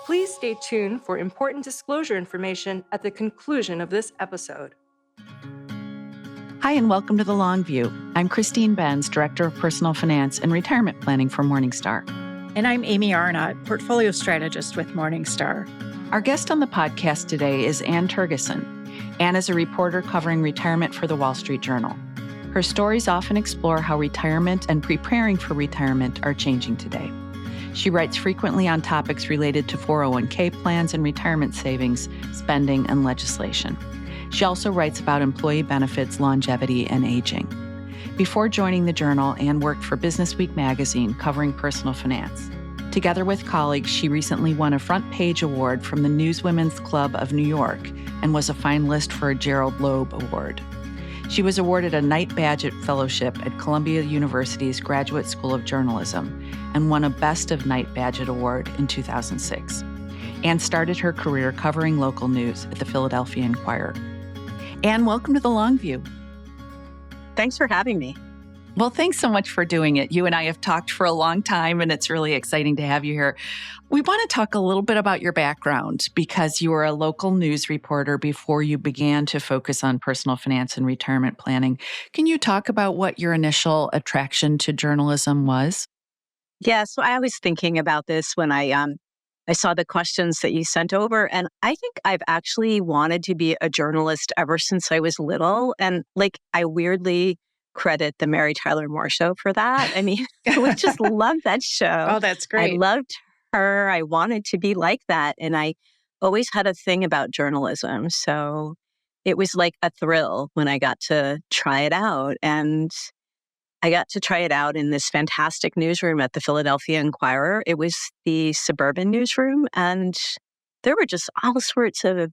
Please stay tuned for important disclosure information at the conclusion of this episode. Hi, and welcome to The Long View. I'm Christine Benz, Director of Personal Finance and Retirement Planning for Morningstar. And I'm Amy Arnott, Portfolio Strategist with Morningstar. Our guest on the podcast today is Ann Tergesen. Ann is a reporter covering retirement for the Wall Street Journal. Her stories often explore how retirement and preparing for retirement are changing today. She writes frequently on topics related to 401k plans and retirement savings, spending, and legislation. She also writes about employee benefits, longevity, and aging. Before joining the Journal, Ann worked for Business Week magazine covering personal finance. Together with colleagues, she recently won a front page award from the Newswomen's Club of New York and was a finalist for a Gerald Loeb Award. She was awarded a Knight Bagehot Fellowship at Columbia University's Graduate School of Journalism and won a Best of Knight Bagehot Award in 2006. Ann started her career covering local news at the Philadelphia Inquirer. Ann, welcome to The Long View. Thanks for having me. Well, thanks so much for doing it. You and I have talked for a long time, and it's really exciting to have you here. We want to talk a little bit about your background because you were a local news reporter before you began to focus on personal finance and retirement planning. Can you talk about what your initial attraction to journalism was? Yeah, so I was thinking about this when I saw the questions that you sent over, and I think I've actually wanted to be a journalist ever since I was little. And I weirdly credit the Mary Tyler Moore Show for that. I mean, I just love that show. Oh, that's great. I loved her. I wanted to be like that. And I always had a thing about journalism. So it was like a thrill when I got to try it out. And I got to try it out in this fantastic newsroom at the Philadelphia Inquirer. It was the suburban newsroom. And there were just all sorts of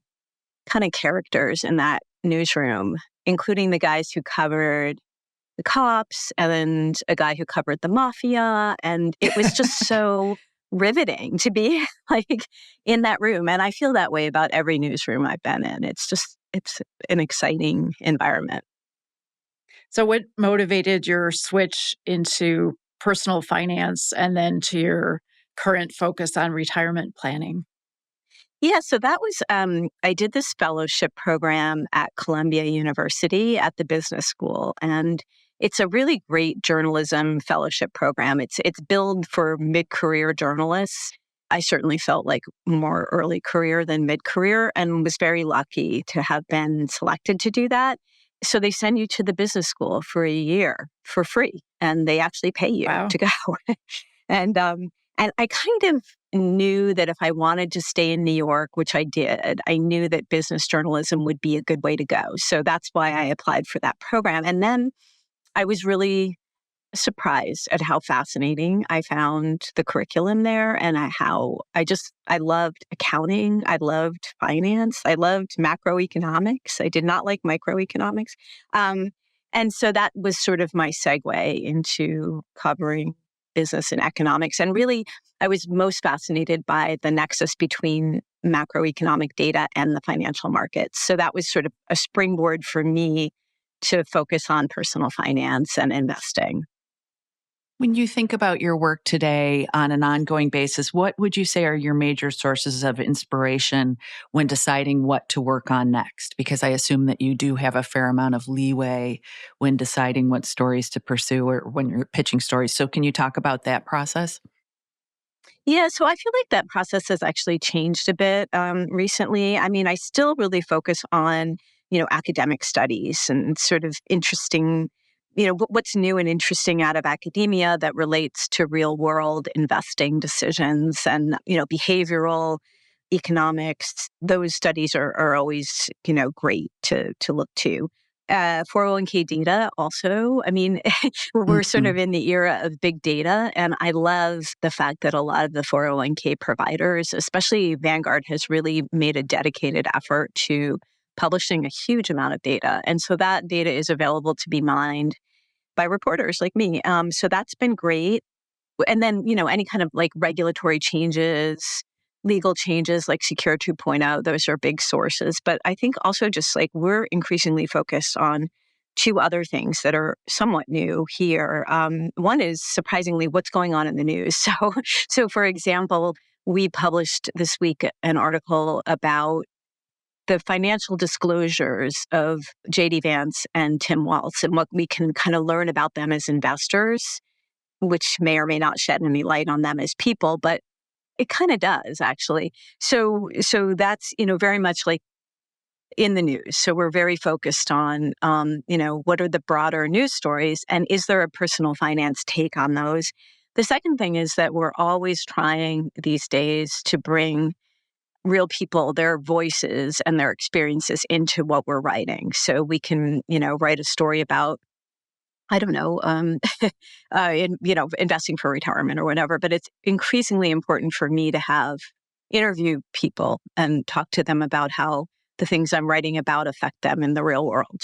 kind of characters in that newsroom, including the guys who covered the cops and a guy who covered the mafia. And it was just so riveting to be in that room. And I feel that way about every newsroom I've been in. It's an exciting environment. So what motivated your switch into personal finance and then to your current focus on retirement planning? Yeah, so that was, I did this fellowship program at Columbia University at the business school. And it's a really great journalism fellowship program. It's billed for mid-career journalists. I certainly felt like more early career than mid-career and was very lucky to have been selected to do that. So they send you to the business school for a year for free, and they actually pay you to go. And I kind of knew that if I wanted to stay in New York, which I did, I knew that business journalism would be a good way to go. So that's why I applied for that program. And then I was really surprised at how fascinating I found the curriculum there and how I loved accounting. I loved finance. I loved macroeconomics. I did not like microeconomics. And so that was sort of my segue into covering business and economics. And really, I was most fascinated by the nexus between macroeconomic data and the financial markets. So that was sort of a springboard for me to focus on personal finance and investing. When you think about your work today on an ongoing basis, what would you say are your major sources of inspiration when deciding what to work on next? Because I assume that you do have a fair amount of leeway when deciding what stories to pursue or when you're pitching stories. So can you talk about that process? Yeah, so I feel like that process has actually changed a bit recently. I mean, I still really focus on, academic studies and sort of interesting, what's new and interesting out of academia that relates to real world investing decisions and, behavioral economics. Those studies are always, great to look to. 401k data also. I mean, we're sort of in the era of big data. And I love the fact that a lot of the 401k providers, especially Vanguard, has really made a dedicated effort to publishing a huge amount of data. And so that data is available to be mined by reporters like me. So that's been great. And then, any kind of regulatory changes, legal changes like Secure 2.0, those are big sources. But I think also just we're increasingly focused on two other things that are somewhat new here. One is surprisingly what's going on in the news. So for example, we published this week an article about the financial disclosures of JD Vance and Tim Waltz and what we can kind of learn about them as investors, which may or may not shed any light on them as people, but it kind of does actually. So that's, very much like in the news. So we're very focused on, what are the broader news stories and is there a personal finance take on those? The second thing is that we're always trying these days to bring real people, their voices and their experiences into what we're writing. So we can, write a story about, I don't know, investing for retirement or whatever. But it's increasingly important for me to interview people and talk to them about how the things I'm writing about affect them in the real world.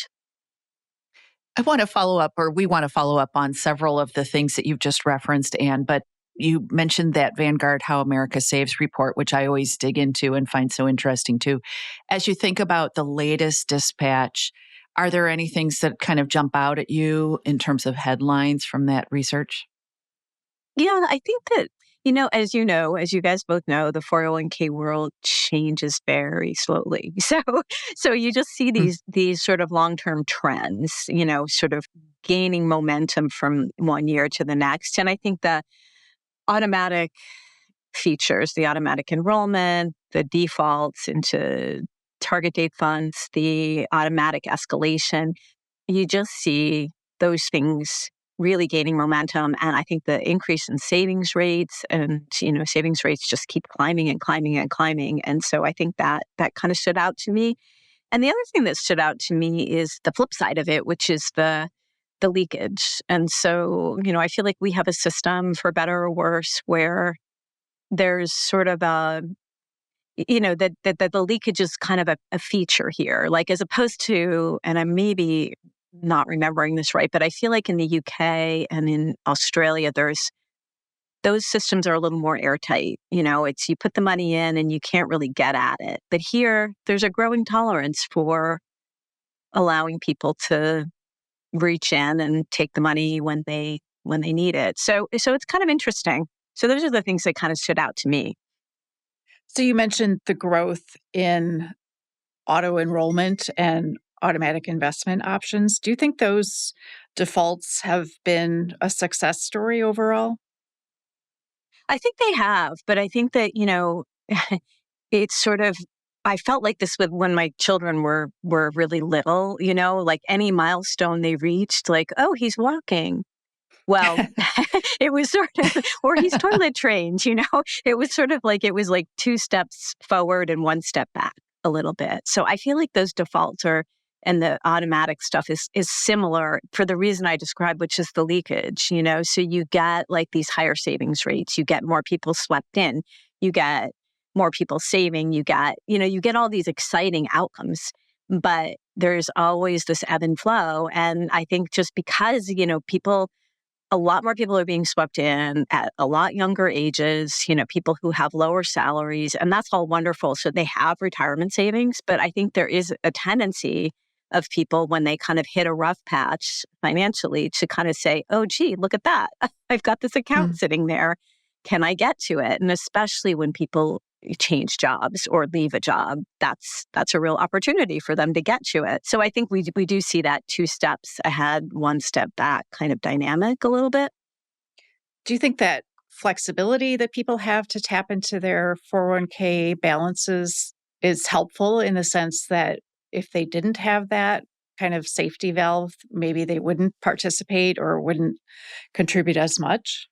I want to follow up, or we want to follow up on several of the things that you've just referenced, Anne, but you mentioned that Vanguard How America Saves report, which I always dig into and find so interesting too. As you think about the latest dispatch, are there any things that kind of jump out at you in terms of headlines from that research? Yeah, I think that, as you guys both know, the 401k world changes very slowly. So you just see Mm. these sort of long-term trends, sort of gaining momentum from one year to the next. And I think the automatic features, the automatic enrollment, the defaults into target date funds, the automatic escalation, you just see those things really gaining momentum. And I think the increase in savings rates and, savings rates just keep climbing and climbing and climbing. And so I think that kind of stood out to me. And the other thing that stood out to me is the flip side of it, which is the leakage. And so, I feel like we have a system, for better or worse, where there's sort of that the leakage is kind of a feature here, like as opposed to, and I may be not remembering this right, but I feel like in the UK and in Australia, those systems are a little more airtight. It's you put the money in and you can't really get at it. But here, there's a growing tolerance for allowing people to reach in and take the money when they need it. So it's kind of interesting. So those are the things that kind of stood out to me. So you mentioned the growth in auto enrollment and automatic investment options. Do you think those defaults have been a success story overall? I think they have, but I think that, it's sort of, I felt like this with when my children were really little, like any milestone they reached, like, oh, he's walking. Well, it was sort of, or he's toilet trained, it was sort of like, it was like two steps forward and one step back a little bit. So I feel like those defaults and the automatic stuff is similar for the reason I described, which is the leakage, so you get like these higher savings rates, you get more people swept in, you get more people saving, you get all these exciting outcomes, but there's always this ebb and flow. And I think just because, a lot more people are being swept in at a lot younger ages, people who have lower salaries, and that's all wonderful. So they have retirement savings, but I think there is a tendency of people when they kind of hit a rough patch financially to kind of say, oh, gee, look at that. I've got this account sitting there. Can I get to it? And especially when people change jobs or leave a job, that's a real opportunity for them to get to it. So I think we do see that two steps ahead, one step back kind of dynamic a little bit. Do you think that flexibility that people have to tap into their 401k balances is helpful in the sense that if they didn't have that kind of safety valve, maybe they wouldn't participate or wouldn't contribute as much?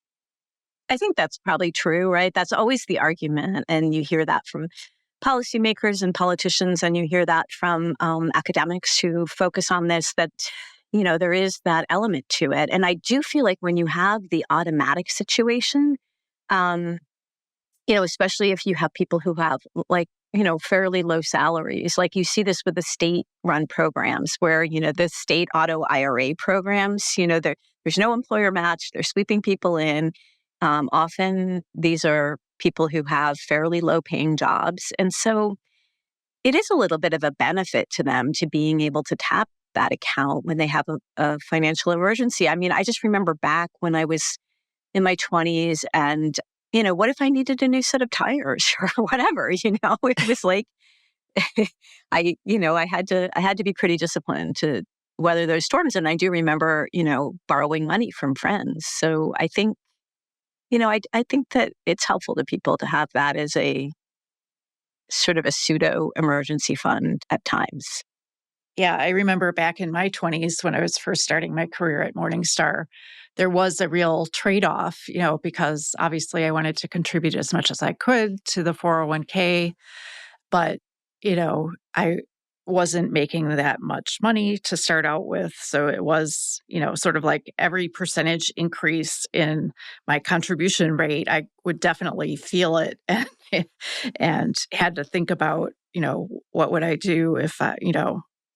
I think that's probably true, right? That's always the argument. And you hear that from policymakers and politicians, and you hear that from academics who focus on this, that, there is that element to it. And I do feel like when you have the automatic situation, um, especially if you have people who have like, fairly low salaries, like you see this with the state-run programs where, the state auto IRA programs, there's no employer match, they're sweeping people in. Often these are people who have fairly low paying jobs. And so it is a little bit of a benefit to them to being able to tap that account when they have a financial emergency. I mean, I just remember back when I was in my 20s and what if I needed a new set of tires or whatever, it was like, I had to be pretty disciplined to weather those storms. And I do remember, borrowing money from friends. So I think, I think that it's helpful to people to have that as a sort of a pseudo emergency fund at times. Yeah, I remember back in my 20s when I was first starting my career at Morningstar, there was a real trade off, because obviously I wanted to contribute as much as I could to the 401k. But, I wasn't making that much money to start out with. So it was, sort of like every percentage increase in my contribution rate, I would definitely feel it and had to think about, what would I do if I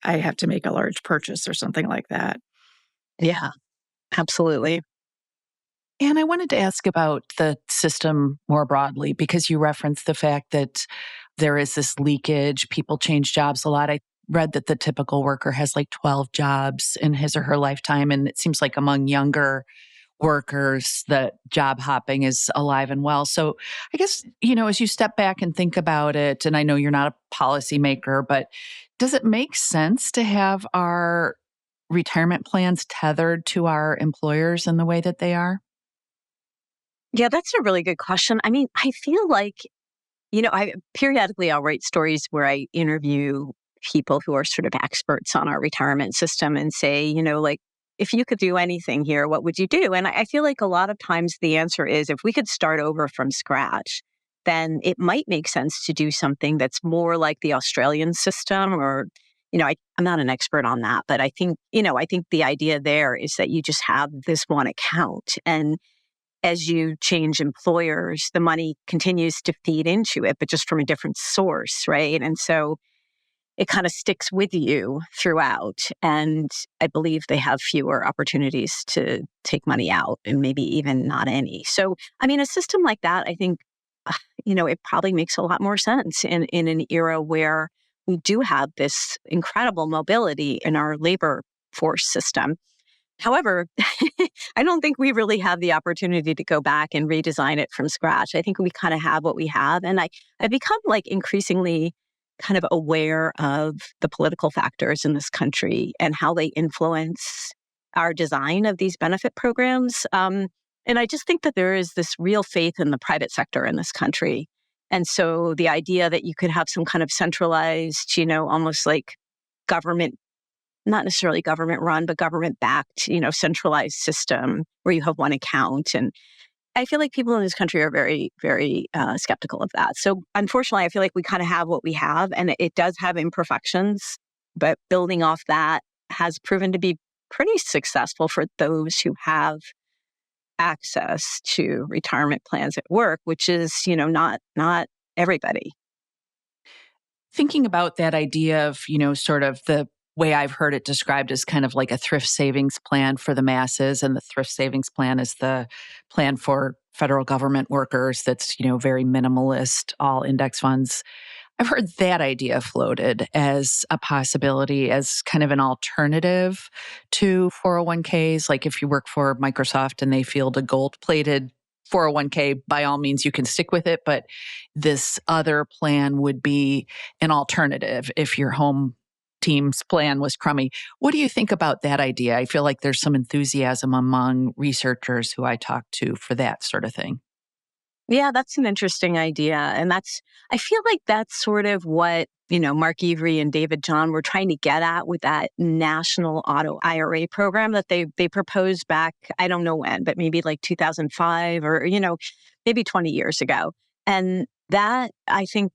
have to make a large purchase or something like that. Yeah, absolutely. And I wanted to ask about the system more broadly because you referenced the fact that there is this leakage. People change jobs a lot. I read that the typical worker has like 12 jobs in his or her lifetime. And it seems like among younger workers, that job hopping is alive and well. So I guess, as you step back and think about it, and I know you're not a policymaker, but does it make sense to have our retirement plans tethered to our employers in the way that they are? Yeah, that's a really good question. I mean, I feel like, I periodically I'll write stories where I interview people who are sort of experts on our retirement system and say, like, if you could do anything here, what would you do? And I feel like a lot of times the answer is if we could start over from scratch, then it might make sense to do something that's more like the Australian system or, I'm not an expert on that, but I think the idea there is that you just have this one account and as you change employers, the money continues to feed into it, but just from a different source, right? And so it kind of sticks with you throughout. And I believe they have fewer opportunities to take money out and maybe even not any. So, I mean, a system like that, I think, it probably makes a lot more sense in an era where we do have this incredible mobility in our labor force system. However, I don't think we really have the opportunity to go back and redesign it from scratch. I think we kind of have what we have. And I've become like increasingly kind of aware of the political factors in this country and how they influence our design of these benefit programs. And I just think that there is this real faith in the private sector in this country. And so the idea that you could have some kind of centralized, almost like government not necessarily government run, but government backed, centralized system where you have one account. And I feel like people in this country are very, very skeptical of that. So unfortunately, I feel like we kind of have what we have and it does have imperfections, but building off that has proven to be pretty successful for those who have access to retirement plans at work, which is, not everybody. Thinking about that idea of, sort of the way I've heard it described as kind of like a thrift savings plan for the masses. And the thrift savings plan is the plan for federal government workers that's, very minimalist, all index funds. I've heard that idea floated as a possibility, as kind of an alternative to 401ks. Like if you work for Microsoft and they field a gold plated 401k, by all means, you can stick with it. But this other plan would be an alternative if your home team's plan was crummy. What do you think about that idea? I feel like there's some enthusiasm among researchers who I talk to for that sort of thing. Yeah, that's an interesting idea. And I feel like that's sort of what, Mark Avery and David John were trying to get at with that national auto IRA program that they proposed back, I don't know when, but maybe like 2005 or, maybe 20 years ago. And that I think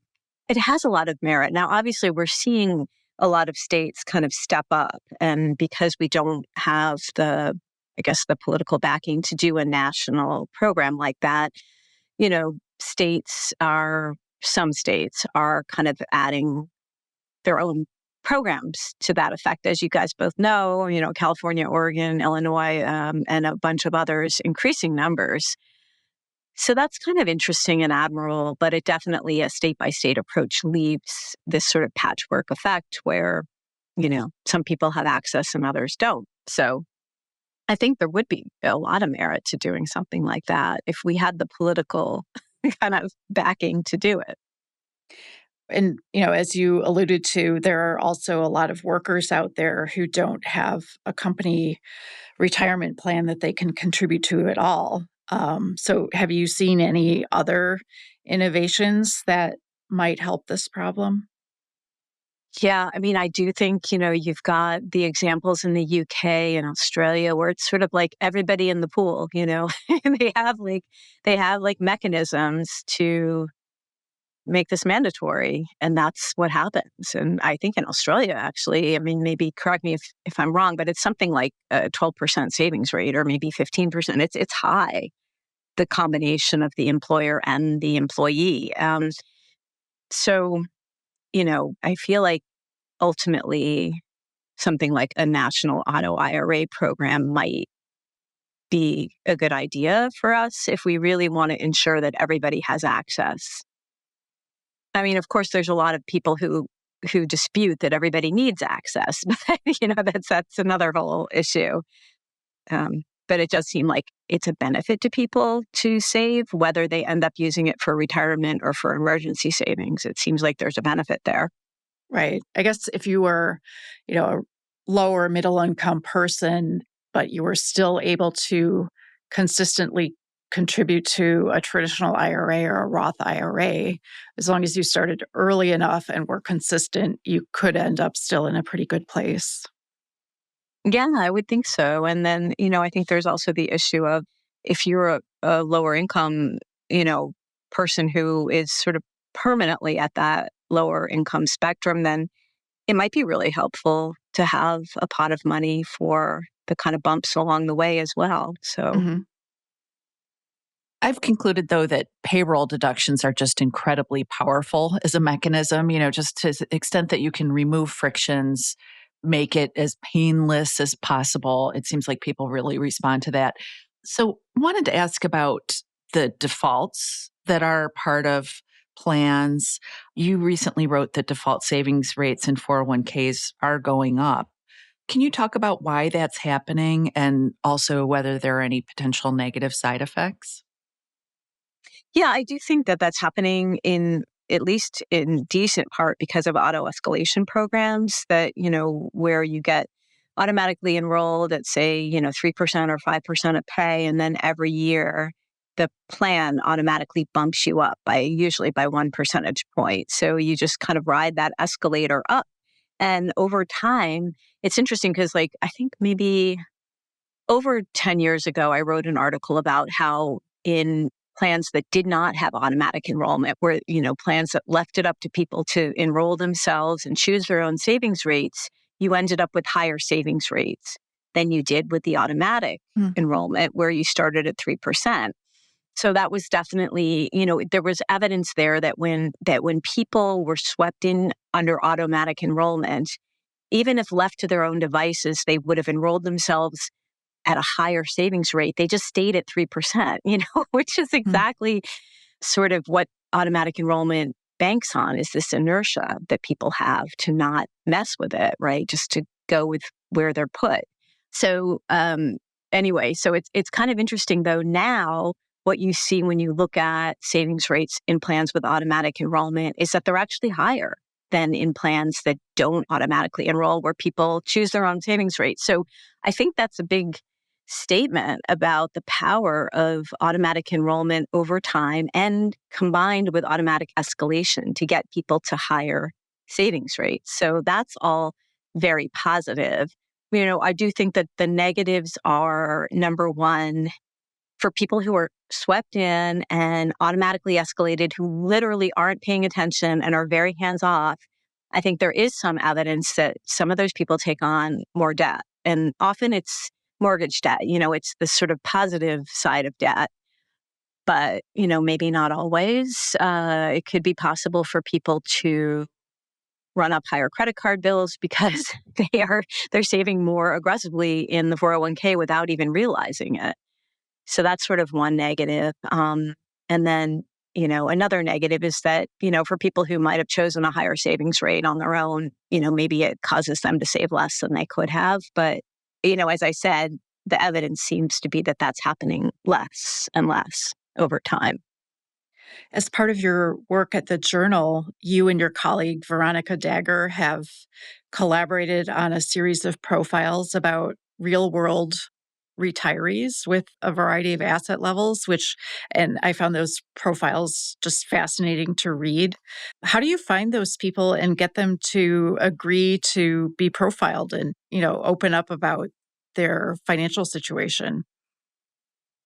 it has a lot of merit. Now, obviously, we're seeing a lot of states kind of step up. And because we don't have I guess, the political backing to do a national program like that, you know, some states are kind of adding their own programs to that effect, as you guys both know, California, Oregon, Illinois, and a bunch of others, increasing numbers. So that's kind of interesting and admirable, but it definitely, a state by state approach leaves this sort of patchwork effect where, some people have access and others don't. So I think there would be a lot of merit to doing something like that if we had the political kind of backing to do it. And, as you alluded to, there are also a lot of workers out there who don't have a company retirement plan that they can contribute to at all. So, have you seen any other innovations that might help this problem? Yeah, I mean, I do think, you've got the examples in the UK and Australia where it's sort of like everybody in the pool, and they have like mechanisms to make this mandatory, and that's what happens. And I think in Australia, actually, I mean, maybe correct me if I'm wrong, but it's something like a 12% savings rate or maybe 15%. It's high, the combination of the employer and the employee. So, I feel like ultimately something like a national auto IRA program might be a good idea for us if we really want to ensure that everybody has access. I mean, of course, there's a lot of people who dispute that everybody needs access, but that's another whole issue. But it does seem like it's a benefit to people to save, whether they end up using it for retirement or for emergency savings. It seems like there's a benefit there. Right. I guess if you were, a lower middle income person, but you were still able to consistently contribute to a traditional IRA or a Roth IRA, as long as you started early enough and were consistent, you could end up still in a pretty good place. Yeah, I would think so. And then, I think there's also the issue of if you're a lower income, person who is sort of permanently at that lower income spectrum, then it might be really helpful to have a pot of money for the kind of bumps along the way as well. So, Hmm. I've concluded, though, that payroll deductions are just incredibly powerful as a mechanism, just to the extent that you can remove frictions, make it as painless as possible. It seems like people really respond to that. So, wanted to ask about the defaults that are part of plans. You recently wrote that default savings rates in 401ks are going up. Can you talk about why that's happening and also whether there are any potential negative side effects? yeah, I do think that that's happening in at least in decent part because of auto escalation programs that, where you get automatically enrolled at, say, 3% or 5% of pay. And then every year, the plan automatically bumps you up usually by 1 percentage point. So you just kind of ride that escalator up. And over time, it's interesting because, like, I think maybe over 10 years ago, I wrote an article about how in plans that did not have automatic enrollment, where, plans that left it up to people to enroll themselves and choose their own savings rates, you ended up with higher savings rates than you did with the automatic Mm. enrollment, where you started at 3%. So that was definitely, there was evidence there that when people were swept in under automatic enrollment, even if left to their own devices, they would have enrolled themselves at a higher savings rate. They just stayed at 3%, which is Mm. exactly sort of what automatic enrollment banks on, is this inertia that people have to not mess with it, right? Just to go with where they're put. So anyway, so it's kind of interesting though now. What you see when you look at savings rates in plans with automatic enrollment is that they're actually higher than in plans that don't automatically enroll, where people choose their own savings rate. So I think that's a big statement about the power of automatic enrollment over time and combined with automatic escalation to get people to higher savings rates. So that's all very positive. I do think that the negatives are, number one, for people who are swept in and automatically escalated, who literally aren't paying attention and are very hands off. I think there is some evidence that some of those people take on more debt. And often it's mortgage debt. It's the sort of positive side of debt. But, maybe not always. It could be possible for people to run up higher credit card bills because they're saving more aggressively in the 401k without even realizing it. So that's sort of one negative. And then, another negative is that, for people who might have chosen a higher savings rate on their own, maybe it causes them to save less than they could have. But, as I said, the evidence seems to be that that's happening less and less over time. As part of your work at the Journal, you and your colleague Veronica Dagger have collaborated on a series of profiles about real world retirees with a variety of asset levels, and I found those profiles just fascinating to read. How do you find those people and get them to agree to be profiled and, open up about their financial situation?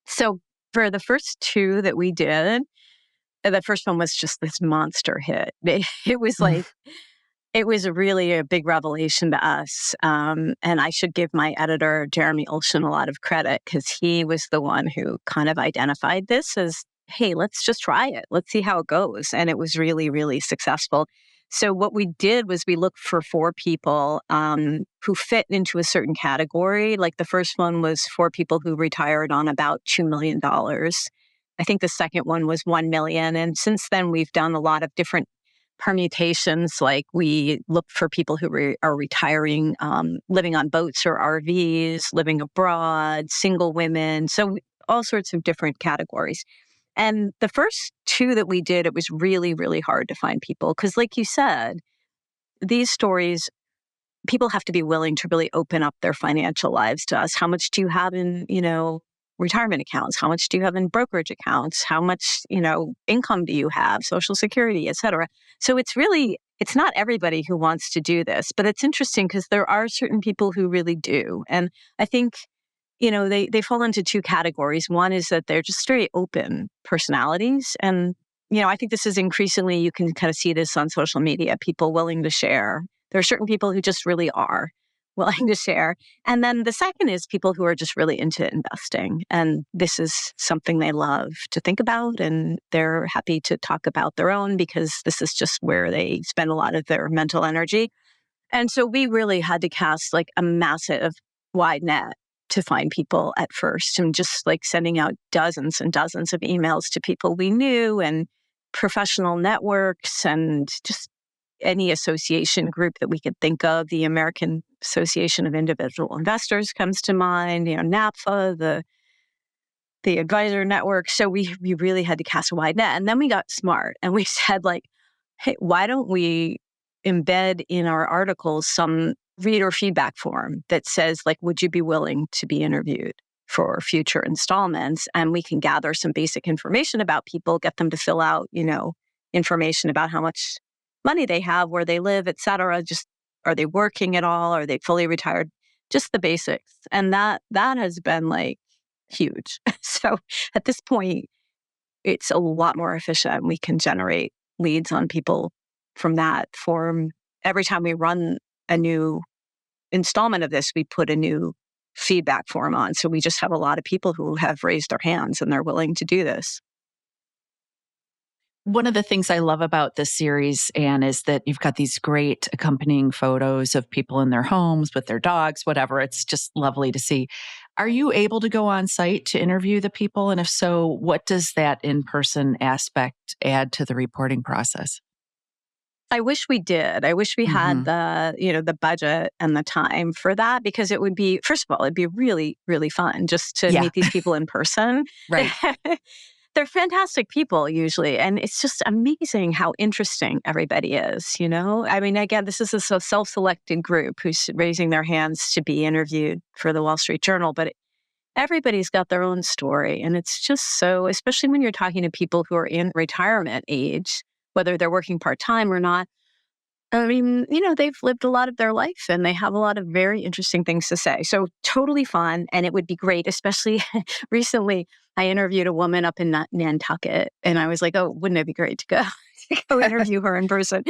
So for the first two that we did, the first one was just this monster hit. It was like, it was really a big revelation to us. And I should give my editor, Jeremy Olshan, a lot of credit because he was the one who kind of identified this as, hey, let's just try it. Let's see how it goes. And it was really, really successful. So what we did was we looked for four people who fit into a certain category. Like the first one was four people who retired on about $2 million. I think the second one was 1 million. And since then, we've done a lot of different permutations. Like we look for people who are retiring, living on boats or RVs, living abroad, single women. So all sorts of different categories. And the first two that we did, it was really, really hard to find people. Because like you said, these stories, people have to be willing to really open up their financial lives to us. How much do you have in, retirement accounts? How much do you have in brokerage accounts? How much, income do you have? Social Security, et cetera. So it's not everybody who wants to do this, but it's interesting because there are certain people who really do. And I think, they fall into two categories. One is that they're just very open personalities. And, I think this is increasingly, you can kind of see this on social media, people willing to share. There are certain people who just really are willing to share. And then the second is people who are just really into investing. And this is something they love to think about. And they're happy to talk about their own because this is just where they spend a lot of their mental energy. And so we really had to cast like a massive wide net to find people at first, and just like sending out dozens and dozens of emails to people we knew and professional networks and just any association group that we could think of. The American Association of Individual Investors comes to mind, NAPFA, the advisor network. So we really had to cast a wide net. And then we got smart and we said like, hey, why don't we embed in our articles some reader feedback form that says like, would you be willing to be interviewed for future installments? And we can gather some basic information about people, get them to fill out, information about how much money they have, where they live, et cetera. Just, are they working at all? Are they fully retired? Just the basics. And that has been like huge. So at this point, it's a lot more efficient. We can generate leads on people from that form. Every time we run a new installment of this, we put a new feedback form on. So we just have a lot of people who have raised their hands and they're willing to do this. One of the things I love about this series, Anne, is that you've got these great accompanying photos of people in their homes with their dogs, whatever. It's just lovely to see. Are you able to go on site to interview the people? And if so, what does that in-person aspect add to the reporting process? I wish we did. I wish we had the budget and the time for that, because it would be, first of all, it'd be really, really fun just to meet these people in person. Right. They're fantastic people usually. And it's just amazing how interesting everybody is, I mean, again, this is a self-selected group who's raising their hands to be interviewed for the Wall Street Journal, but everybody's got their own story. And it's just so, especially when you're talking to people who are in retirement age, whether they're working part-time or not. I mean, they've lived a lot of their life and they have a lot of very interesting things to say. So totally fun. And it would be great, especially recently, I interviewed a woman up in Nantucket and I was like, oh, wouldn't it be great to go interview her in person?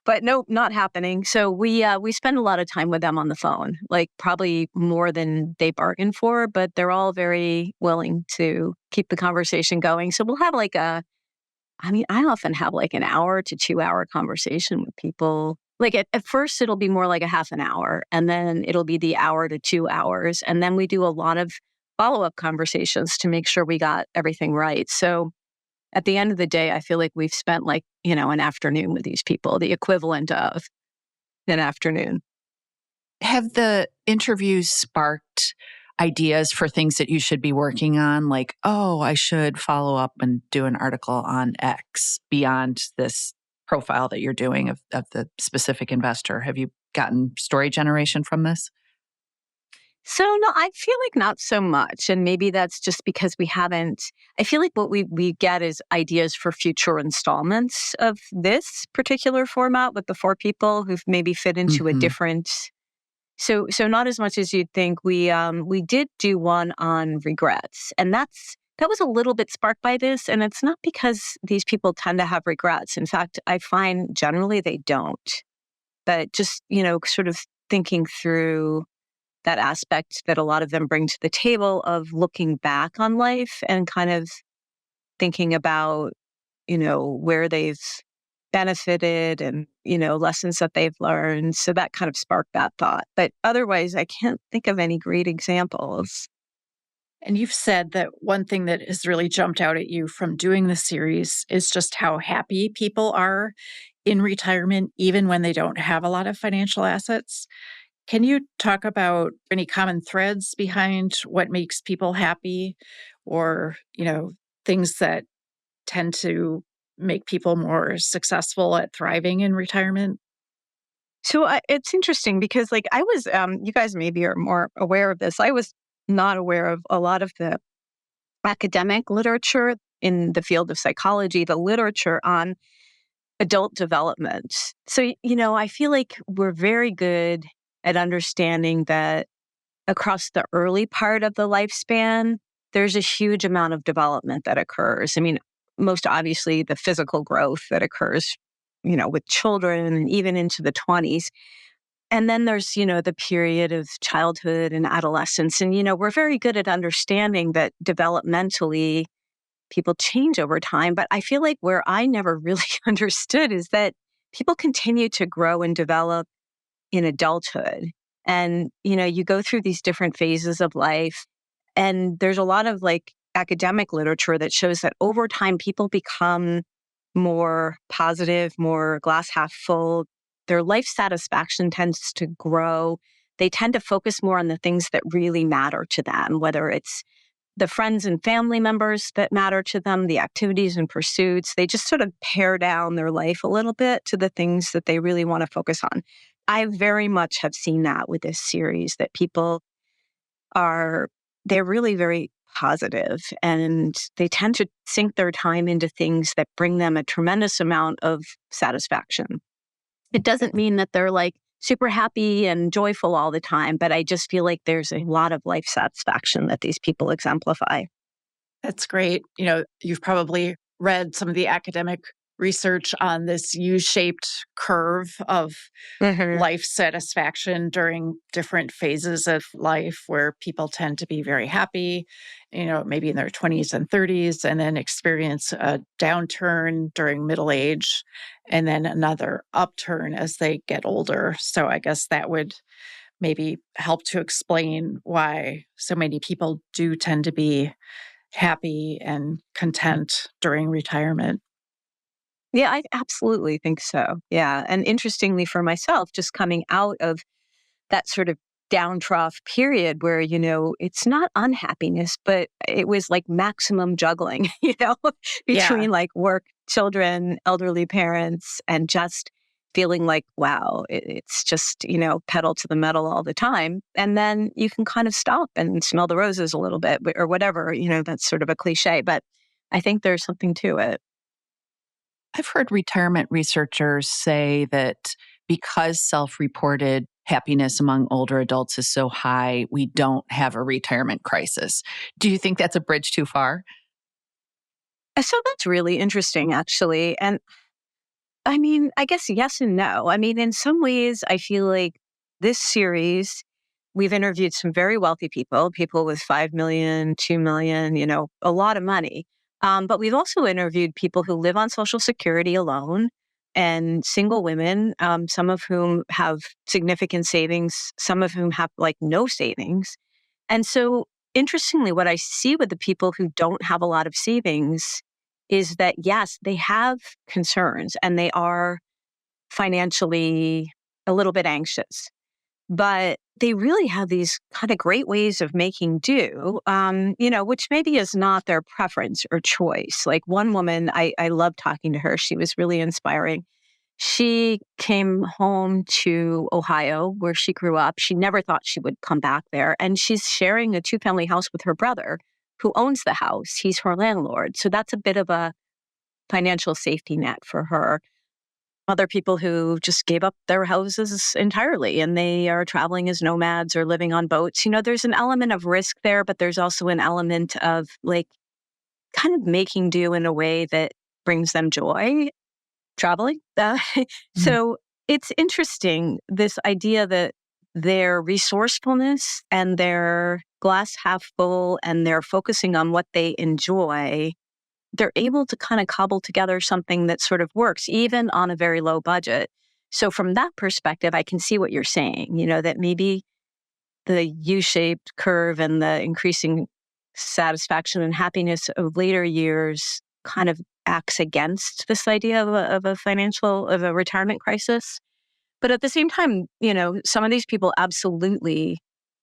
But nope, not happening. So we spend a lot of time with them on the phone, like probably more than they bargained for, but they're all very willing to keep the conversation going. So we'll have I often have like an hour to 2 hour conversation with people. Like at first, it'll be more like a half an hour, and then it'll be the hour to 2 hours. And then we do a lot of follow-up conversations to make sure we got everything right. So at the end of the day, I feel like we've spent like, an afternoon with these people, the equivalent of an afternoon. Have the interviews sparked ideas for things that you should be working on? Like, oh, I should follow up and do an article on X beyond this profile that you're doing of the specific investor. Have you gotten story generation from this? So no, I feel like not so much. And maybe that's just because we haven't, I feel like what we get is ideas for future installments of this particular format with the four people who've maybe fit into a Mhm. different. So not as much as you'd think. We did do one on regrets, and that was a little bit sparked by this. And it's not because these people tend to have regrets. In fact, I find generally they don't. But just, sort of thinking through that aspect that a lot of them bring to the table of looking back on life and kind of thinking about, where they've benefited and, lessons that they've learned. So that kind of sparked that thought. But otherwise, I can't think of any great examples. And you've said that one thing that has really jumped out at you from doing the series is just how happy people are in retirement, even when they don't have a lot of financial assets. Can you talk about any common threads behind what makes people happy or, things that tend to make people more successful at thriving in retirement? So it's interesting because, like, I was, you guys maybe are more aware of this. I was not aware of a lot of the academic literature in the field of psychology, the literature on adult development. So, I feel like we're very good at understanding that across the early part of the lifespan, there's a huge amount of development that occurs. I mean, most obviously, the physical growth that occurs, with children and even into the 20s. And then there's, the period of childhood and adolescence. And, we're very good at understanding that developmentally people change over time. But I feel like where I never really understood is that people continue to grow and develop in adulthood. And, you go through these different phases of life. And there's a lot of like academic literature that shows that over time, people become more positive, more glass half full. Their life satisfaction tends to grow. They tend to focus more on the things that really matter to them, whether it's the friends and family members that matter to them, the activities and pursuits. They just sort of pare down their life a little bit to the things that they really want to focus on. I very much have seen that with this series, that people they're really very positive and they tend to sink their time into things that bring them a tremendous amount of satisfaction. It doesn't mean that they're like super happy and joyful all the time, but I just feel like there's a lot of life satisfaction that these people exemplify. That's great. You've probably read some of the academic research on this U-shaped curve of Hmm. life satisfaction during different phases of life where people tend to be very happy, maybe in their 20s and 30s, and then experience a downturn during middle age and then another upturn as they get older. So I guess that would maybe help to explain why so many people do tend to be happy and content during retirement. Yeah, I absolutely think so. Yeah. And interestingly for myself, just coming out of that sort of down trough period where, it's not unhappiness, but it was like maximum juggling, Yeah, between like work, children, elderly parents, and just feeling like, wow, it's just, pedal to the metal all the time. And then you can kind of stop and smell the roses a little bit or whatever, that's sort of a cliche, but I think there's something to it. I've heard retirement researchers say that because self reported happiness among older adults is so high, we don't have a retirement crisis. Do you think that's a bridge too far? So that's really interesting, actually. And I mean, I guess yes and no. I mean, in some ways, I feel like this series, we've interviewed some very wealthy people with 5 million, 2 million, a lot of money. But we've also interviewed people who live on Social Security alone and single women, some of whom have significant savings, some of whom have like no savings. And so, interestingly, what I see with the people who don't have a lot of savings is that, yes, they have concerns and they are financially a little bit anxious. but they really have these kind of great ways of making do, which maybe is not their preference or choice. Like one woman, I love talking to her. She was really inspiring. She came home to Ohio, where she grew up. She never thought she would come back there. And she's sharing a 2-family house with her brother, who owns the house. He's her landlord. So that's a bit of a financial safety net for her. Other people who just gave up their houses entirely and they are traveling as nomads or living on boats. There's an element of risk there, but there's also an element of like kind of making do in a way that brings them joy traveling. Mhm. So it's interesting, this idea that their resourcefulness and their glass half full and they're focusing on what they enjoy, they're able to kind of cobble together something that sort of works, even on a very low budget. So from that perspective, I can see what you're saying, that maybe the U-shaped curve and the increasing satisfaction and happiness of later years kind of acts against this idea of a retirement crisis. But at the same time, some of these people absolutely.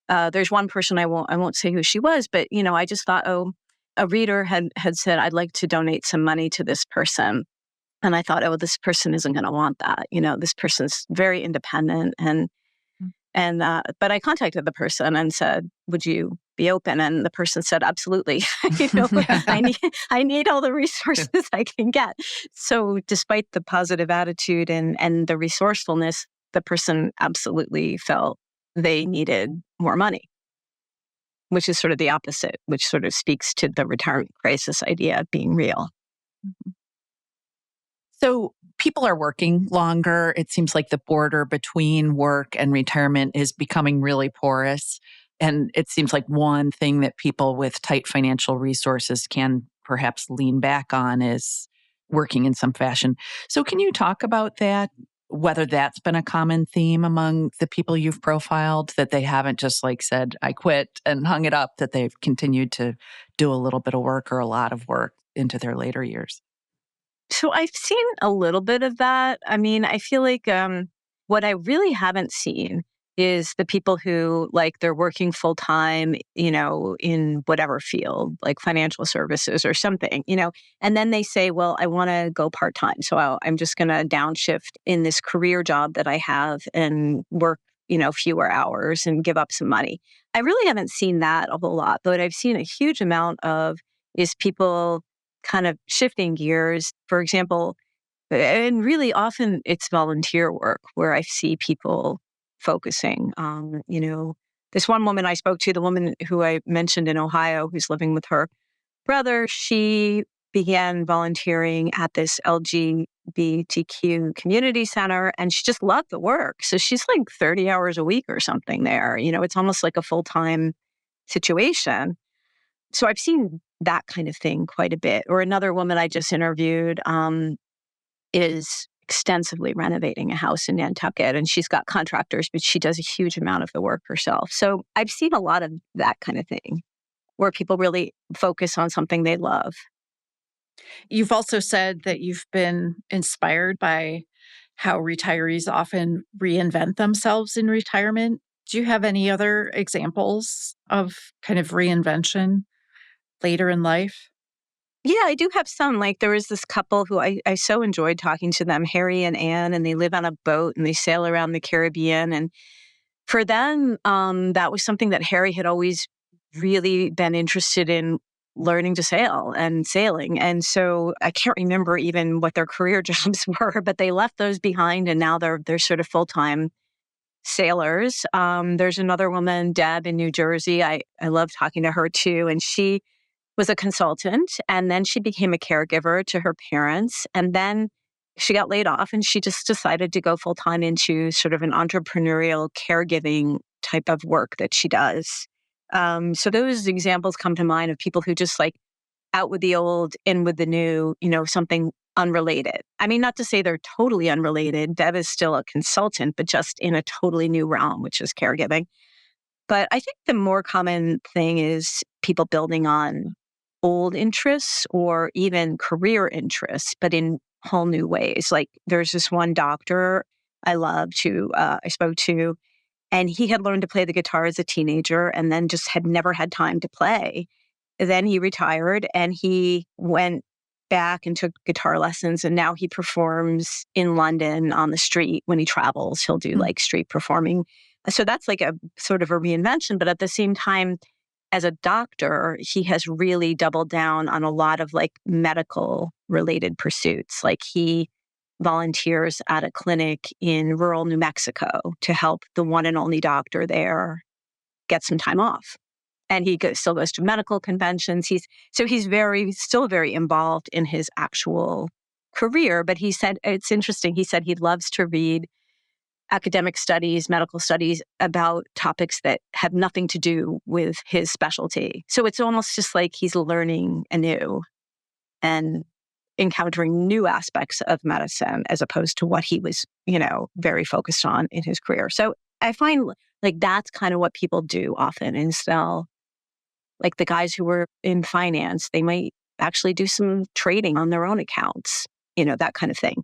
There's one person I won't say who she was, but I just thought, oh, a reader had said, I'd like to donate some money to this person. And I thought, oh, this person isn't going to want that. This person's very independent. But I contacted the person and said, would you be open? And the person said, absolutely. you know, I need, I need all the resources I can get. So despite the positive attitude and the resourcefulness, the person absolutely felt they needed more money, which is sort of the opposite, which sort of speaks to the retirement crisis idea being real. So people are working longer. It seems like the border between work and retirement is becoming really porous. And it seems like one thing that people with tight financial resources can perhaps lean back on is working in some fashion. So can you talk about that? Whether that's been a common theme among the people you've profiled, that they haven't just like said, I quit and hung it up, that they've continued to do a little bit of work or a lot of work into their later years. So I've seen a little bit of that. I mean, I feel like what I really haven't seen is the people who like they're working full time, in whatever field, like financial services or something, and then they say, well, I want to go part time. So I'm just going to downshift in this career job that I have and work, fewer hours and give up some money. I really haven't seen that a whole lot, but I've seen a huge amount of is people kind of shifting gears. For example, and really often it's volunteer work where I see people focusing. This one woman I spoke to, the woman who I mentioned in Ohio, who's living with her brother, she began volunteering at this LGBTQ community center and she just loved the work. So she's like 30 hours a week or something there. It's almost like a full-time situation. So I've seen that kind of thing quite a bit. Or another woman I just interviewed is extensively renovating a house in Nantucket, and she's got contractors, but she does a huge amount of the work herself. So I've seen a lot of that kind of thing where people really focus on something they love. You've also said that you've been inspired by how retirees often reinvent themselves in retirement. Do you have any other examples of kind of reinvention later in life? Yeah, I do have some. Like there was this couple who I so enjoyed talking to them, Harry and Anne, and they live on a boat and they sail around the Caribbean. And for them, that was something that Harry had always really been interested in learning to sail and sailing. And so I can't remember even what their career jobs were, but they left those behind and now they're sort of full-time sailors. There's another woman, Deb in New Jersey. I love talking to her too. And she was a consultant and then she became a caregiver to her parents. And then she got laid off and she just decided to go full time into sort of an entrepreneurial caregiving type of work that she does. So those examples come to mind of people who just like out with the old, in with the new, something unrelated. I mean, not to say they're totally unrelated. Deb is still a consultant, but just in a totally new realm, which is caregiving. But I think the more common thing is people building on old interests or even career interests, but in whole new ways. Like there's this one doctor I loved who I spoke to. And he had learned to play the guitar as a teenager and then just had never had time to play. Then he retired and he went back and took guitar lessons. And now he performs in London on the street when he travels. He'll do like street performing. So that's like a sort of a reinvention. But at the same time, as a doctor, he has really doubled down on a lot of like medical related pursuits. Like he volunteers at a clinic in rural New Mexico to help the one and only doctor there get some time off. And he still goes to medical conventions. He's still very involved in his actual career. But he said, it's interesting. He said he loves to read academic studies, medical studies about topics that have nothing to do with his specialty. So it's almost just like he's learning anew and encountering new aspects of medicine as opposed to what he was, very focused on in his career. So I find like that's kind of what people do often is they'll, like the guys who were in finance, they might actually do some trading on their own accounts, that kind of thing.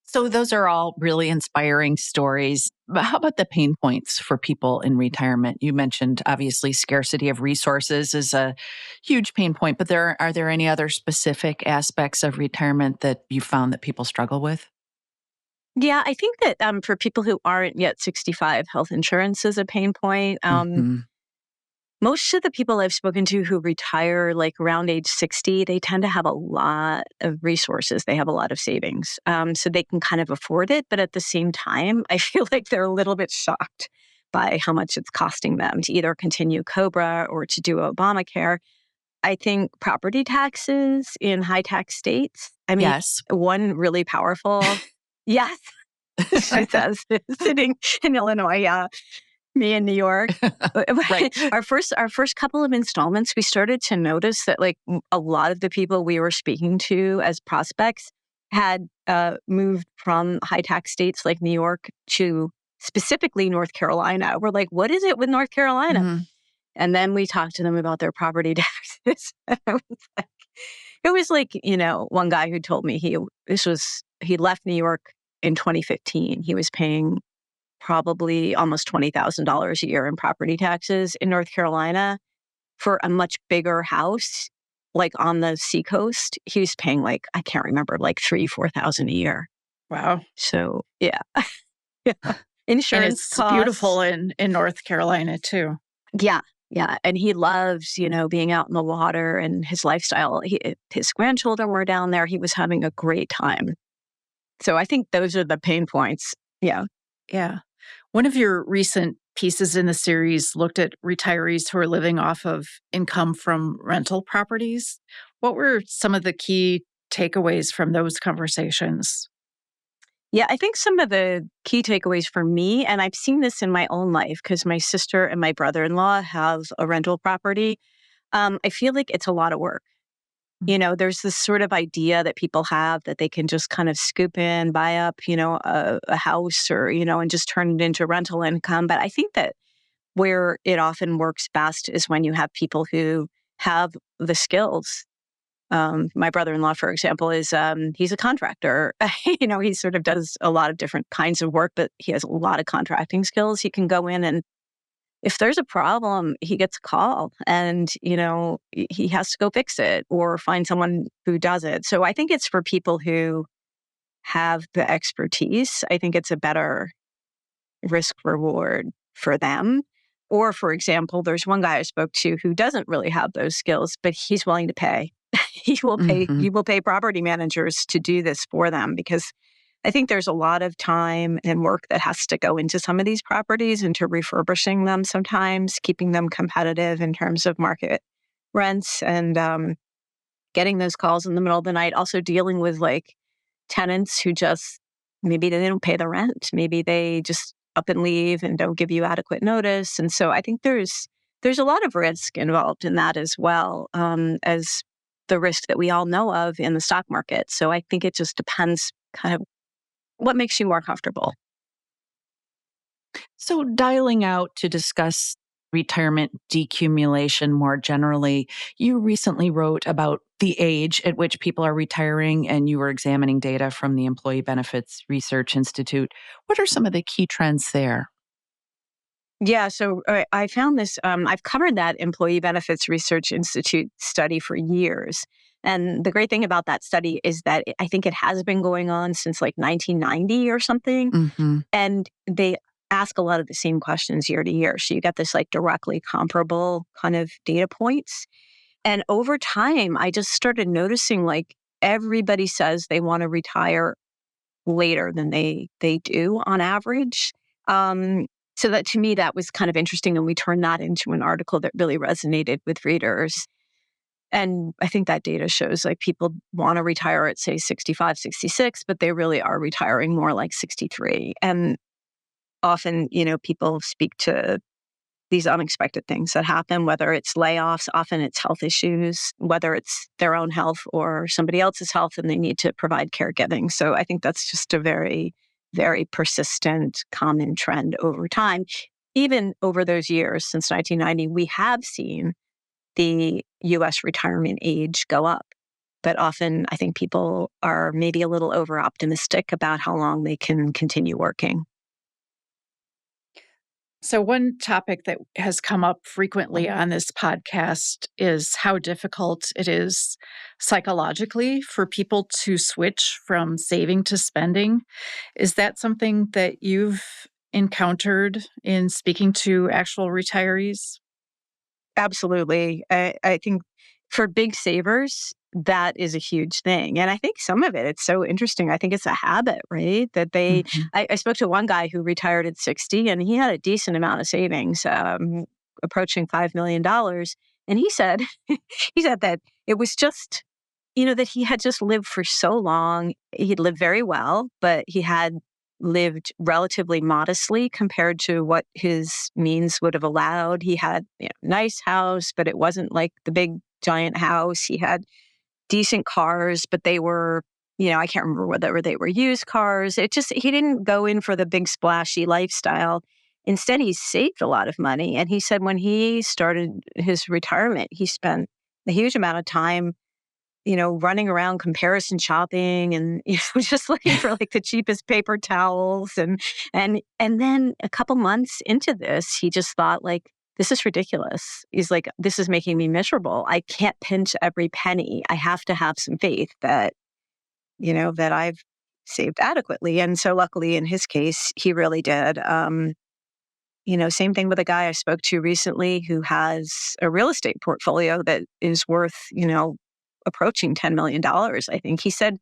So those are all really inspiring stories. But how about the pain points for people in retirement? You mentioned obviously scarcity of resources is a huge pain point, but are there any other specific aspects of retirement that you found that people struggle with? Yeah, I think that for people who aren't yet 65, health insurance is a pain point. Mhm. Most of the people I've spoken to who retire like around age 60, they tend to have a lot of resources. They have a lot of savings. So they can kind of afford it. But at the same time, I feel like they're a little bit shocked by how much it's costing them to either continue COBRA or to do Obamacare. I think property taxes in high tax states, I mean, Yes. one really powerful, yes, she says, sitting in Illinois, yeah. Me in New York. Right. Our first couple of installments, we started to notice that like a lot of the people we were speaking to as prospects had moved from high tax states like New York to specifically North Carolina. We're like, what is it with North Carolina? Mhm. And then we talked to them about their property taxes. It was like, one guy who told me he left New York in 2015. He was paying probably almost $20,000 a year in property taxes in North Carolina for a much bigger house, like on the seacoast. He was paying like, I can't remember, like 3,000-4,000 a year. Wow. So yeah. Yeah. And Insurance it's costs. beautiful in North Carolina too. Yeah. Yeah. And he loves, being out in the water and his lifestyle. His grandchildren were down there. He was having a great time. So I think those are the pain points. Yeah. Yeah. One of your recent pieces in the series looked at retirees who are living off of income from rental properties. What were some of the key takeaways from those conversations? Yeah, I think some of the key takeaways for me, and I've seen this in my own life because my sister and my brother-in-law have a rental property. I feel like it's a lot of work. There's this sort of idea that people have that they can just kind of scoop in, buy up, a house or, and just turn it into rental income. But I think that where it often works best is when you have people who have the skills. My brother-in-law, for example, he's a contractor. He sort of does a lot of different kinds of work, but he has a lot of contracting skills. He can go in and if there's a problem, he gets a call and, he has to go fix it or find someone who does it. So I think it's for people who have the expertise. I think it's a better risk reward for them. Or, for example, there's one guy I spoke to who doesn't really have those skills, but he's willing to pay. He will pay. Mhm. He will pay property managers to do this for them because I think there's a lot of time and work that has to go into some of these properties, into refurbishing them sometimes, keeping them competitive in terms of market rents and getting those calls in the middle of the night. Also dealing with like tenants who just maybe they don't pay the rent. Maybe they just up and leave and don't give you adequate notice. And so I think there's a lot of risk involved in that as well as the risk that we all know of in the stock market. So I think it just depends kind of what makes you more comfortable. So dialing out to discuss retirement decumulation more generally, you recently wrote about the age at which people are retiring and you were examining data from the Employee Benefits Research Institute. What are some of the key trends there? Yeah, so I found this, I've covered that Employee Benefits Research Institute study for years. And the great thing about that study is that I think it has been going on since like 1990 or something. Mm-hmm. And they ask a lot of the same questions year to year. So you get this like directly comparable kind of data points. And over time, I just started noticing like everybody says they want to retire later than they do on average. Um, so that to me, that was kind of interesting. And we turned that into an article that really resonated with readers. And I think that data shows like people want to retire at, say, 65, 66, but they really are retiring more like 63. And often, people speak to these unexpected things that happen, whether it's layoffs, often it's health issues, whether it's their own health or somebody else's health, and they need to provide caregiving. So I think that's just a very, very persistent, common trend over time. Even over those years since 1990, we have seen the US retirement age go up. But often I think people are maybe a little over optimistic about how long they can continue working. So, one topic that has come up frequently on this podcast is how difficult it is psychologically for people to switch from saving to spending. Is that something that you've encountered in speaking to actual retirees? Absolutely. I think for big savers, that is a huge thing. And I think some of it, it's so interesting. I think it's a habit, right? That Mhm. I spoke to one guy who retired at 60 and he had a decent amount of savings, approaching $5 million. And he said, he said that it was just, that he had just lived for so long. He'd lived very well, but he had lived relatively modestly compared to what his means would have allowed. He had a nice house, but it wasn't like the big giant house. He had decent cars, but they were, I can't remember whether they were used cars. He didn't go in for the big splashy lifestyle. Instead, he saved a lot of money. And he said when he started his retirement, he spent a huge amount of time running around comparison shopping and just looking for like the cheapest paper towels and then a couple months into this, he just thought like, this is ridiculous. He's like, this is making me miserable. I can't pinch every penny. I have to have some faith that, that I've saved adequately. And so luckily in his case, he really did. Same thing with a guy I spoke to recently who has a real estate portfolio that is worth, approaching $10 million, I think. He said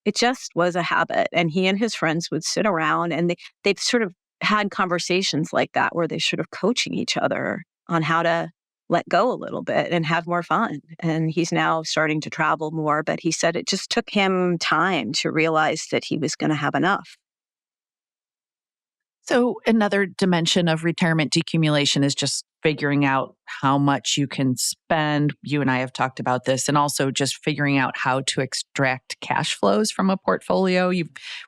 it just was a habit. And he and his friends would sit around and they've sort of had conversations like that where they're sort of coaching each other on how to let go a little bit and have more fun. And he's now starting to travel more, but he said it just took him time to realize that he was going to have enough. So, another dimension of retirement decumulation is just figuring out how much you can spend. You and I have talked about this, and also just figuring out how to extract cash flows from a portfolio.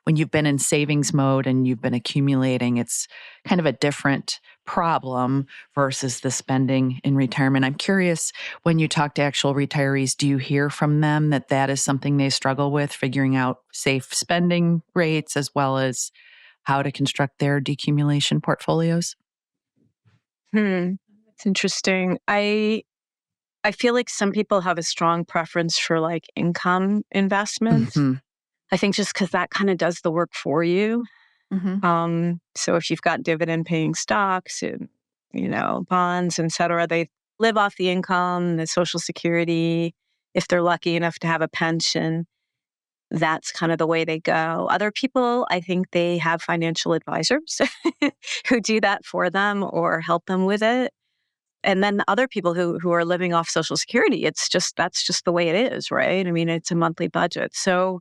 When you've been in savings mode and you've been accumulating, it's kind of a different problem versus the spending in retirement. I'm curious, when you talk to actual retirees, do you hear from them that that is something they struggle with, figuring out safe spending rates as well as how to construct their decumulation portfolios? It's interesting. I feel like some people have a strong preference for like income investments. Hmm. I think just because that kind of does the work for you. Hmm. So if you've got dividend paying stocks and, bonds, et cetera, they live off the income, the Social Security. If they're lucky enough to have a pension, that's kind of the way they go. Other people, I think they have financial advisors who do that for them or help them with it. And then the other people who are living off Social Security, that's just the way it is, right? I mean, it's a monthly budget. So,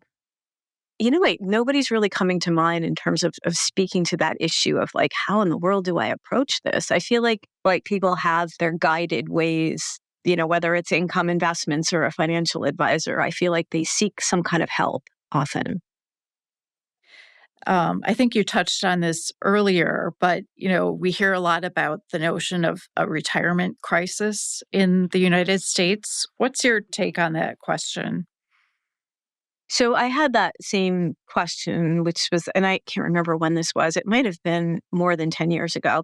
nobody's really coming to mind in terms of speaking to that issue of like, how in the world do I approach this? I feel like people have their guided ways, whether it's income investments or a financial advisor. I feel like they seek some kind of help often. I think you touched on this earlier, but we hear a lot about the notion of a retirement crisis in the United States. What's your take on that question? So I had that same question, which was, and I can't remember when this was, it might have been more than 10 years ago,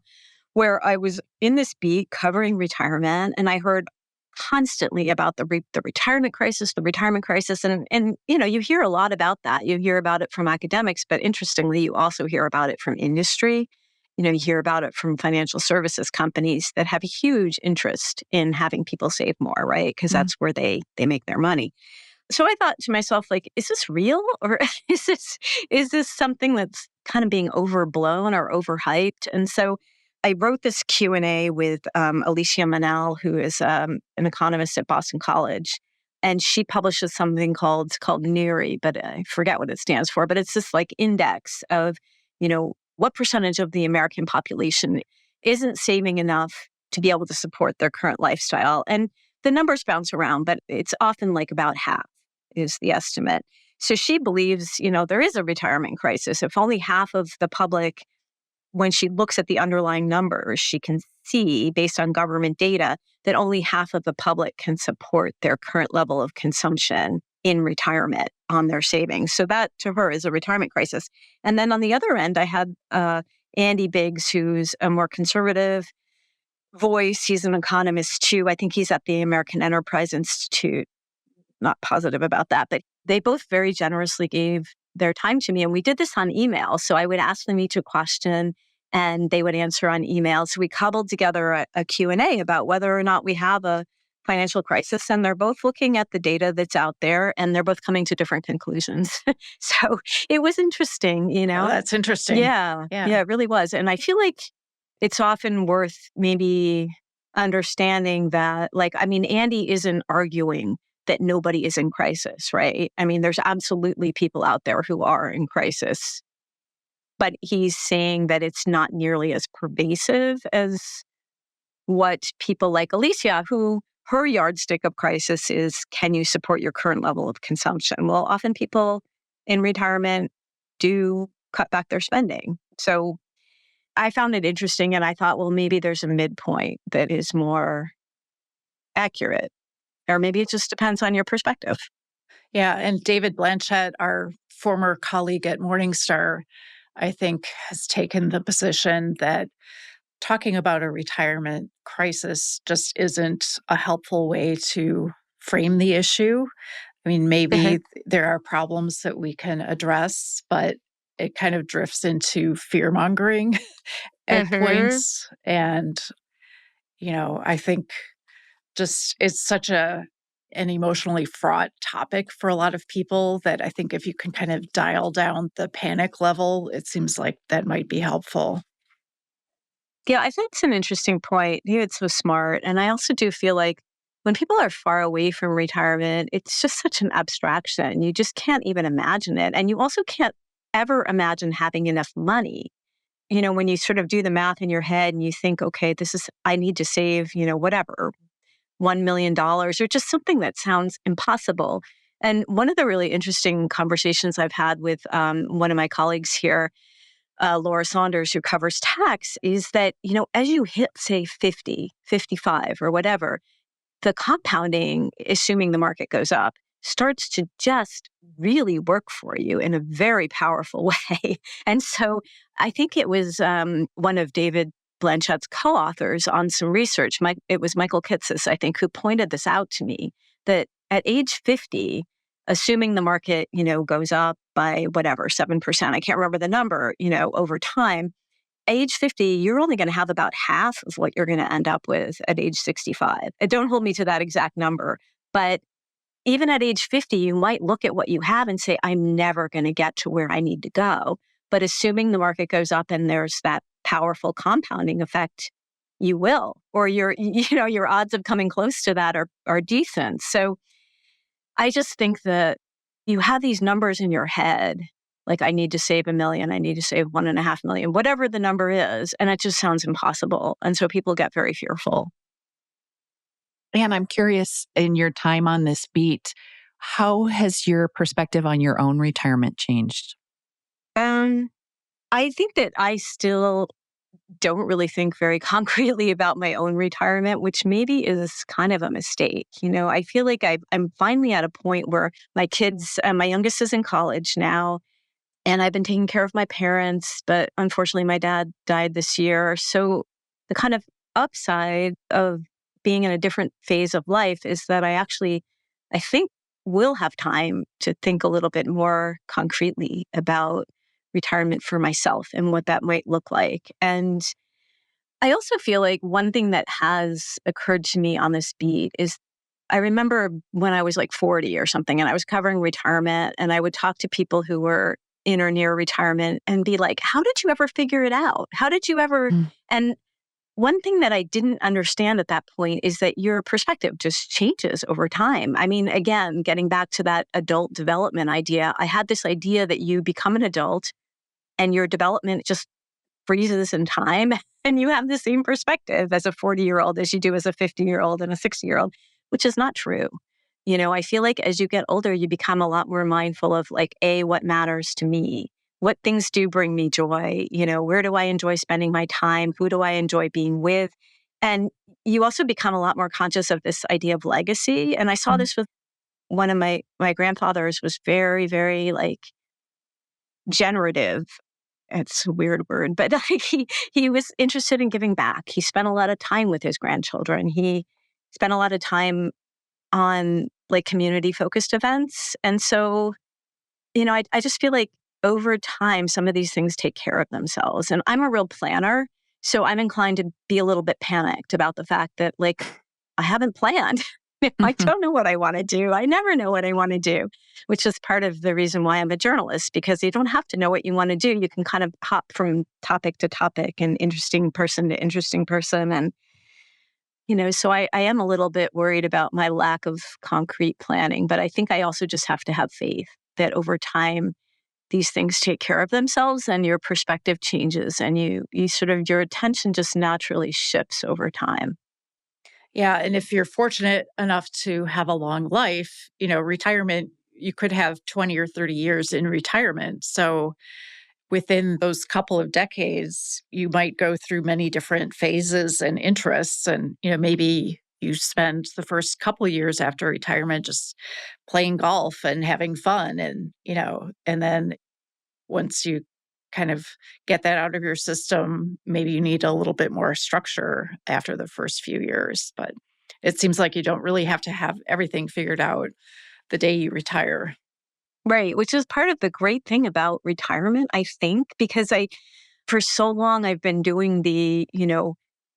where I was in this beat covering retirement, and I heard constantly about the retirement crisis, the retirement crisis. And, you hear a lot about that. You hear about it from academics, but interestingly, you also hear about it from industry. You hear about it from financial services companies that have a huge interest in having people save more, right? Because that's where they make their money. So I thought to myself, like, is this real, or is this something that's kind of being overblown or overhyped? And so I wrote this Q&A with Alicia Manal, who is an economist at Boston College, and she publishes something called NERI, but I forget what it stands for. But it's this like index of, what percentage of the American population isn't saving enough to be able to support their current lifestyle. And the numbers bounce around, but it's often like about half is the estimate. So she believes, there is a retirement crisis. If only half of the public, when she looks at the underlying numbers, she can see based on government data that only half of the public can support their current level of consumption in retirement on their savings. So that to her is a retirement crisis. And then on the other end, I had Andy Biggs, who's a more conservative voice. He's an economist too. I think he's at the American Enterprise Institute. Not positive about that, but they both very generously gave their time to me. And we did this on email. So I would ask them each a question and they would answer on email. So we cobbled together a Q&A about whether or not we have a financial crisis. And they're both looking at the data that's out there and they're both coming to different conclusions. So it was interesting, Oh, that's interesting. Yeah, it really was. And I feel like it's often worth maybe understanding that, Andy isn't arguing that nobody is in crisis, right? There's absolutely people out there who are in crisis, but he's saying that it's not nearly as pervasive as what people like Alicia, who her yardstick of crisis is, can you support your current level of consumption? Well, often people in retirement do cut back their spending. So I found it interesting and I thought, well, maybe there's a midpoint that is more accurate. Or maybe it just depends on your perspective. Yeah. And David Blanchett, our former colleague at Morningstar, I think has taken the position that talking about a retirement crisis just isn't a helpful way to frame the issue. Maybe there are problems that we can address, but it kind of drifts into fear-mongering at points. And, I think just it's such an emotionally fraught topic for a lot of people that I think if you can kind of dial down the panic level, it seems like that might be helpful. Yeah, I think it's an interesting point. It's so smart. And I also do feel like when people are far away from retirement, it's just such an abstraction. You just can't even imagine it. And you also can't ever imagine having enough money. When you sort of do the math in your head and you think, okay, I need to save, whatever, $1 million or just something that sounds impossible. And one of the really interesting conversations I've had with one of my colleagues here, Laura Saunders, who covers tax, is that, as you hit, say, 50, 55 or whatever, the compounding, assuming the market goes up, starts to just really work for you in a very powerful way. And so I think it was one of David Blanchett's co-authors on some research, it was Michael Kitces, I think, who pointed this out to me, that at age 50, assuming the market, goes up by whatever, 7%, I can't remember the number, over time, age 50, you're only going to have about half of what you're going to end up with at age 65. And don't hold me to that exact number, but even at age 50, you might look at what you have and say, I'm never going to get to where I need to go. But assuming the market goes up and there's that powerful compounding effect, you will, or your odds of coming close to that are decent. So I just think that you have these numbers in your head, like I need to save $1 million, I need to save $1.5 million, whatever the number is, and it just sounds impossible. And so people get very fearful. And I'm curious, in your time on this beat, how has your perspective on your own retirement changed? I think that I still don't really think very concretely about my own retirement, which maybe is kind of a mistake. I feel like I'm finally at a point where my kids, my youngest is in college now, and I've been taking care of my parents, but unfortunately my dad died this year. So the kind of upside of being in a different phase of life is that I think will have time to think a little bit more concretely about retirement for myself and what that might look like. And I also feel like one thing that has occurred to me on this beat is I remember when I was like 40 or something and I was covering retirement and I would talk to people who were in or near retirement and be like, how did you ever figure it out? How did you ever? And one thing that I didn't understand at that point is that your perspective just changes over time. I mean, again, getting back to that adult development idea, I had this idea that you become an adult and your development just freezes in time and you have the same perspective as a 40-year-old as you do as a 50-year-old and a 60-year-old, which is not true. I feel like as you get older, you become a lot more mindful of like, what matters to me? What things do bring me joy? Where do I enjoy spending my time? Who do I enjoy being with? And you also become a lot more conscious of this idea of legacy. And I saw this with one of my grandfathers was very, very like generative. It's a weird word, but he was interested in giving back. He spent a lot of time with his grandchildren. He spent a lot of time on like community focused events. And so, I just feel like over time, some of these things take care of themselves. And I'm a real planner. So I'm inclined to be a little bit panicked about the fact that like, I haven't planned. I don't know what I want to do. I never know what I want to do, which is part of the reason why I'm a journalist, because you don't have to know what you want to do. You can kind of hop from topic to topic and interesting person to interesting person. And, so I am a little bit worried about my lack of concrete planning, but I think I also just have to have faith that over time, these things take care of themselves and your perspective changes and you sort of, your attention just naturally shifts over time. Yeah. And if you're fortunate enough to have a long life, retirement, you could have 20 or 30 years in retirement. So within those couple of decades, you might go through many different phases and interests. And, maybe you spend the first couple of years after retirement just playing golf and having fun. And, and then once you kind of get that out of your system, maybe you need a little bit more structure after the first few years. But it seems like you don't really have to have everything figured out the day you retire. Right, which is part of the great thing about retirement, I think, because for so long, I've been doing the,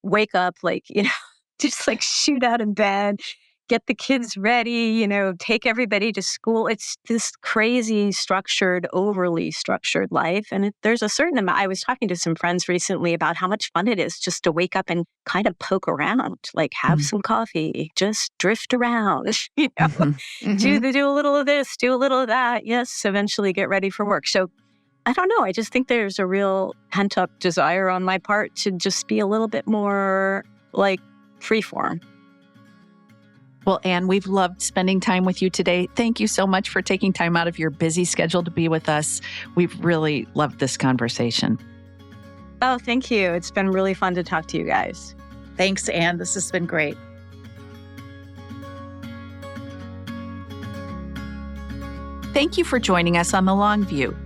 wake up, like, just like shoot out of bed, get the kids ready, take everybody to school. It's this crazy structured, overly structured life. And there's a certain amount. I was talking to some friends recently about how much fun it is just to wake up and kind of poke around, like have some coffee, just drift around, do a little of this, do a little of that. Yes, eventually get ready for work. So I don't know. I just think there's a real pent up desire on my part to just be a little bit more like freeform. Well, Anne, we've loved spending time with you today. Thank you so much for taking time out of your busy schedule to be with us. We've really loved this conversation. Oh, thank you. It's been really fun to talk to you guys. Thanks, Anne. This has been great. Thank you for joining us on The Long View.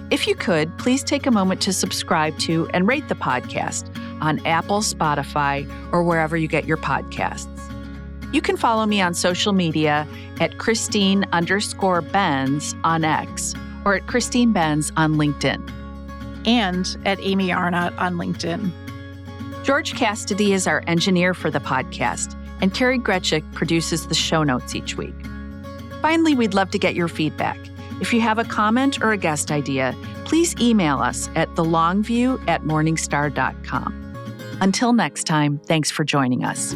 If you could, please take a moment to subscribe to and rate the podcast on Apple, Spotify, or wherever you get your podcasts. You can follow me on social media at Christine_Benz on X or at Christine Benz on LinkedIn. And at Amy Arnott on LinkedIn. George Cassidy is our engineer for the podcast, and Carrie Gretchick produces the show notes each week. Finally, we'd love to get your feedback. If you have a comment or a guest idea, please email us at thelongview@morningstar.com. Until next time, thanks for joining us.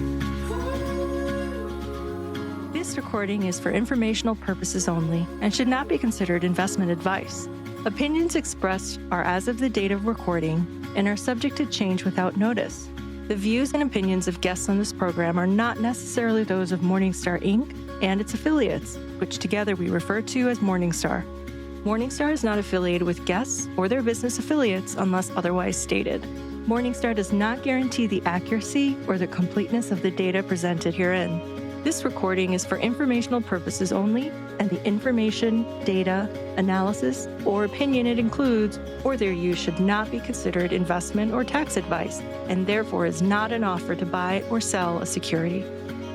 This recording is for informational purposes only and should not be considered investment advice. Opinions expressed are as of the date of recording and are subject to change without notice. The views and opinions of guests on this program are not necessarily those of Morningstar, Inc. and its affiliates, which together we refer to as Morningstar. Morningstar is not affiliated with guests or their business affiliates unless otherwise stated. Morningstar does not guarantee the accuracy or the completeness of the data presented herein. This recording is for informational purposes only and the information, data, analysis, or opinion it includes or their use should not be considered investment or tax advice, and therefore is not an offer to buy or sell a security.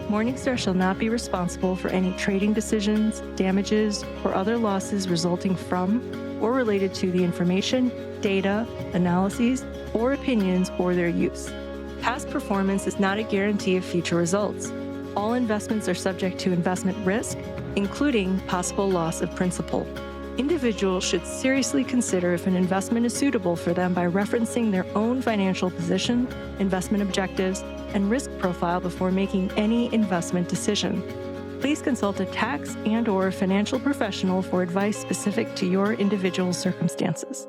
Morningstar shall not be responsible for any trading decisions, damages, or other losses resulting from or related to the information, data, analyses, or opinions or their use. Past performance is not a guarantee of future results. All investments are subject to investment risk, including possible loss of principal. Individuals should seriously consider if an investment is suitable for them by referencing their own financial position, investment objectives, and risk profile before making any investment decision. Please consult a tax and/or financial professional for advice specific to your individual circumstances.